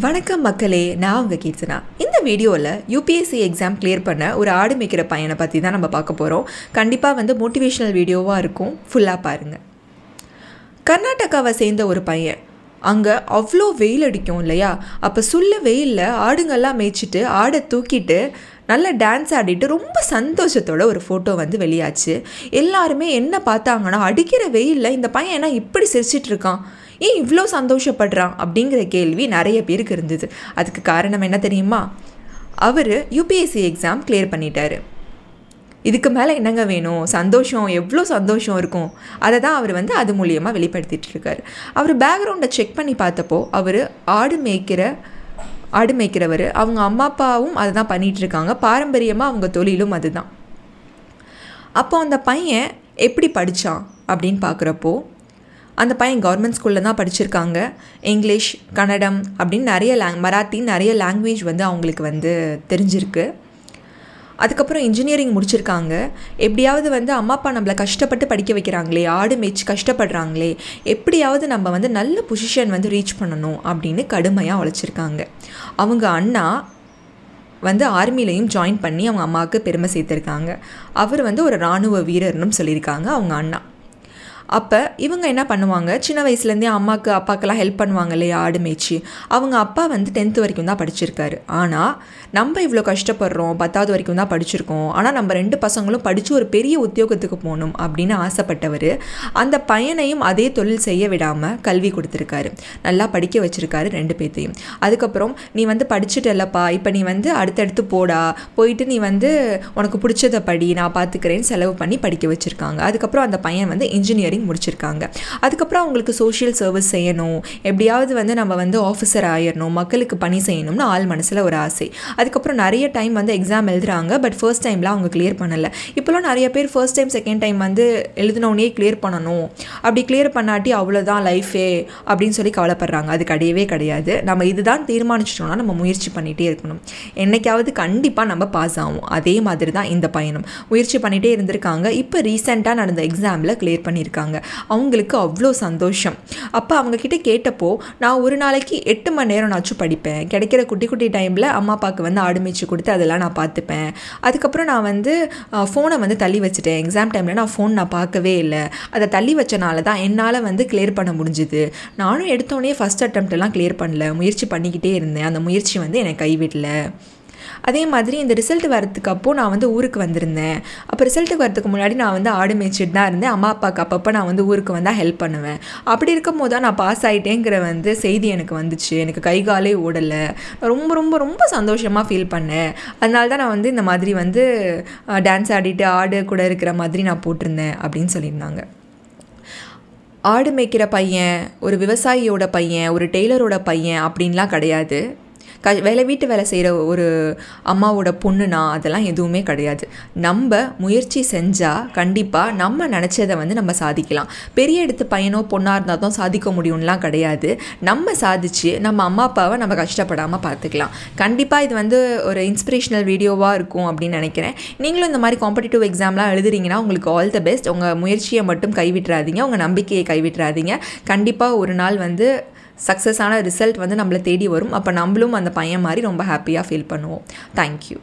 வணக்கம் மக்களே, நான் உங்கள் கீர்த்தனா. இந்த வீடியோவில் யூபிஎஸ்சி எக்ஸாம் கிளியர் பண்ண ஒரு ஆடு மேய்க்கிற பையனை பற்றி தான் நம்ம பார்க்க போகிறோம். கண்டிப்பாக மோட்டிவேஷ்னல் வீடியோவாக இருக்கும், ஃபுல்லாக பாருங்கள். கர்நாடகாவை சேர்ந்த ஒரு பையன், அங்கே அவ்வளோ வெயில் அடிக்கும் இல்லையா? அப்போ சுள்ள வெயிலில் ஆடுங்கள்லாம் மேய்ச்சிட்டு ஆடை தூக்கிட்டு நல்லா டான்ஸ் ஆடிட்டு ரொம்ப சந்தோஷத்தோட ஒரு ஃபோட்டோ வெளியாச்சு. எல்லாருமே என்ன பார்த்தாங்கன்னா, அடிக்கிற வெயிலில் இந்த பையன் என்ன இப்படி சிரிச்சிட்டு இருக்கான், ஏன் இவ்வளோ சந்தோஷப்படுறான் அப்படிங்கிற கேள்வி நிறைய பேருக்கு இருந்தது. அதுக்கு காரணம் என்ன தெரியுமா? அவர் யூபிஎஸ்சி எக்ஸாம் கிளியர் பண்ணிட்டார். இதுக்கு மேலே என்னங்க வேணும்? சந்தோஷம், எவ்வளோ சந்தோஷம் இருக்கும், அதை தான் அவர் அது மூலியமாக வெளிப்படுத்திட்டு இருக்கார். அவர் பேக்ரவுண்டை செக் பண்ணி பார்த்தப்போ அவர் ஆடு மேய்க்கிறவர், அவங்க அம்மா அப்பாவும் அதை தான் பண்ணிகிட்ருக்காங்க. பாரம்பரியமாக அவங்க தொழிலும் அதுதான். அப்போ அந்த பையன் எப்படி படித்தான் அப்படின்னு பார்க்குறப்போ, அந்த பையன் கவர்மெண்ட் ஸ்கூலில் தான் படிச்சிருக்காங்க. இங்கிலீஷ், கன்னடம் அப்படின்னு நிறைய மராத்தி நிறைய லாங்குவேஜ் அவங்களுக்கு தெரிஞ்சிருக்கு. அதுக்கப்புறம் இன்ஜினியரிங் முடிச்சிருக்காங்க. எப்படியாவது அம்மா அப்பா நம்மளை கஷ்டப்பட்டு படிக்க வைக்கிறாங்களே, ஆடு மேய்ச்சி கஷ்டப்படுறாங்களே, எப்படியாவது நம்ம நல்ல பொசிஷன் ரீச் பண்ணணும் அப்படின்னு கடுமையாக உழைச்சிருக்காங்க. அவங்க அண்ணா ஆர்மிலையும் ஜாயின் பண்ணி அவங்க அம்மாவுக்கு பெருமை சேர்த்துருக்காங்க. அவர் ஒரு இராணுவ வீரர்னு சொல்லியிருக்காங்க அவங்க அண்ணா. அப்போ இவங்க என்ன பண்ணுவாங்க, சின்ன வயசுலேருந்தே அப்பாக்கெல்லாம் ஹெல்ப் பண்ணுவாங்க இல்லையா ஆடு மேய்ச்சி. அவங்க அப்பா 10th வரைக்கும் தான் படிச்சிருக்காரு. ஆனால் நம்ம இவ்வளோ கஷ்டப்படுறோம், 10வது வரைக்கும் தான் படிச்சிருக்கோம், ஆனால் நம்ம 2 பசங்களும் படித்து ஒரு பெரிய உத்தியோகத்துக்கு போகணும் அப்படின்னு ஆசைப்பட்டவர் அந்த பையனையும் அதே தொழில் செய்ய விடாமல் கல்வி கொடுத்துருக்காரு. நல்லா படிக்க வச்சுருக்காரு 2 பேர்த்தையும். அதுக்கப்புறம் நீ படிச்சுட்டல்லப்பா, இப்போ நீ அடுத்தடுத்து போயிட்டு நீ உனக்கு பிடிச்சதை படி, நான் பார்த்துக்கிறேன்னு செலவு பண்ணி படிக்க வச்சுருக்காங்க. அதுக்கப்புறம் அந்த பையன் இன்ஜினியரிங் முடிச்சிருக்காங்க. அதுக்கப்புறம் அவங்களுக்கு சோஷியல் சர்வீஸ் செய்யணும், எப்படியாவது நம்ம ஆஃபீஸர் ஆயிடணும், மக்களுக்கு பணி செய்யணும்னு ஆள் மனசில் ஒரு ஆசை. அதுக்கப்புறம் நிறைய டைம் எக்ஸாம் எழுதுறாங்க. பட் ஃபர்ஸ்ட் டைமில் அவங்க கிளியர் பண்ணலை. இப்போலாம் நிறைய பேர் ஃபர்ஸ்ட் டைம் செகண்ட் டைம் எழுதினோடனே கிளியர் பண்ணணும், அப்படி கிளியர் பண்ணாட்டி அவ்வளோதான் லைஃபே அப்படின்னு சொல்லி கவலைப்படுறாங்க. அது கிடையவே கிடையாது. நம்ம இதுதான் தீர்மானிச்சிட்டோம்னா நம்ம முயற்சி பண்ணிகிட்டே இருக்கணும். என்னைக்காவது கண்டிப்பாக நம்ம பாஸ் ஆகும். அதே மாதிரி தான் இந்த பையனும் முயற்சி பண்ணிகிட்டே இருந்திருக்காங்க. இப்போ ரீசெண்டாக நடந்த எக்ஸாமில் கிளியர் பண்ணியிருக்காங்க. அவங்களுக்கு அவ்வளோ சந்தோஷம். அப்போ அவங்கக்கிட்ட கேட்டப்போ, நான் ஒரு நாளைக்கு 8 மணி நேரம் நாச்சும் படிப்பேன், கிடைக்கிற குட்டி குட்டி டைமில் அம்மா அப்பாவுக்கு ஆடு மேய்ச்சி கொடுத்து அதெல்லாம் நான் பார்த்துப்பேன். அதுக்கப்புறம் நான் ஃபோனை தள்ளி வச்சுட்டேன். எக்ஸாம் டைமில் நான் ஃபோன் பார்க்கவே இல்லை. அதை தள்ளி வச்சனால தான் என்னால் கிளியர் பண்ண முடிஞ்சுது. நானும் எடுத்தோடனே ஃபஸ்ட் அட்டெம்ப்டெல்லாம் கிளியர் பண்ணல, முயற்சி பண்ணிக்கிட்டே இருந்தேன். அந்த முயற்சி என்னை கைவிடல. அதே மாதிரி இந்த ரிசல்ட் வரதுக்கு அப்போது நான் ஊருக்கு வந்திருந்தேன். அப்போ ரிசல்ட்டுக்கு வரதுக்கு முன்னாடி நான் ஆடு மேய்ச்சிட்டு தான் இருந்தேன். அம்மா அப்பாவுக்கு அப்பப்போ நான் ஊருக்கு ஹெல்ப் பண்ணுவேன். அப்படி இருக்கும் போது தான் நான் பாஸ் ஆகிட்டேங்கிற செய்தி எனக்கு வந்துச்சு. எனக்கு கை காலே ஓடலை. ரொம்ப ரொம்ப ரொம்ப சந்தோஷமாக ஃபீல் பண்ணேன். அதனால தான் நான் இந்த மாதிரி டான்ஸ் ஆடிட்டு ஆடு கூட இருக்கிற மாதிரி நான் போட்டிருந்தேன் அப்படின்னு சொல்லியிருந்தாங்க. ஆடு மேய்க்கிற பையன், ஒரு விவசாயியோட பையன், ஒரு டெய்லரோட பையன் அப்படின்லாம் கிடையாது. வீட்டு வேலை செய்கிற ஒரு அம்மாவோட பொண்ணுனா அதெல்லாம் எதுவுமே கிடையாது. நம்ம முயற்சி செஞ்சால் கண்டிப்பாக நம்ம நினச்சதை நம்ம சாதிக்கலாம். பெரிய எடுத்து பையனோ பொண்ணாக இருந்தால் தான் சாதிக்க முடியும்லாம் கிடையாது. நம்ம சாதிச்சு நம்ம அம்மா அப்பாவை நம்ம கஷ்டப்படாமல் பார்த்துக்கலாம். கண்டிப்பாக இது ஒரு இன்ஸ்பிரேஷனல் வீடியோவாக இருக்கும் அப்படின்னு நினைக்கிறேன். நீங்களும் இந்த மாதிரி காம்படிட்டிவ் எக்ஸாம்லாம் எழுதுறீங்கன்னா உங்களுக்கு ஆல் த பெஸ்ட். உங்கள் முயற்சியை மட்டும் கைவிட்டுறாதீங்க, உங்கள் நம்பிக்கையை கைவிட்டுறாதீங்க. கண்டிப்பாக ஒரு நாள் சக்ஸஸான ரிசல்ட் நம்மளை தேடி வரும். அப்போ நம்மளும் அந்த பையன் மாதிரி ரொம்ப ஹாப்பியாக ஃபீல் பண்ணுவோம். தேங்க்யூ.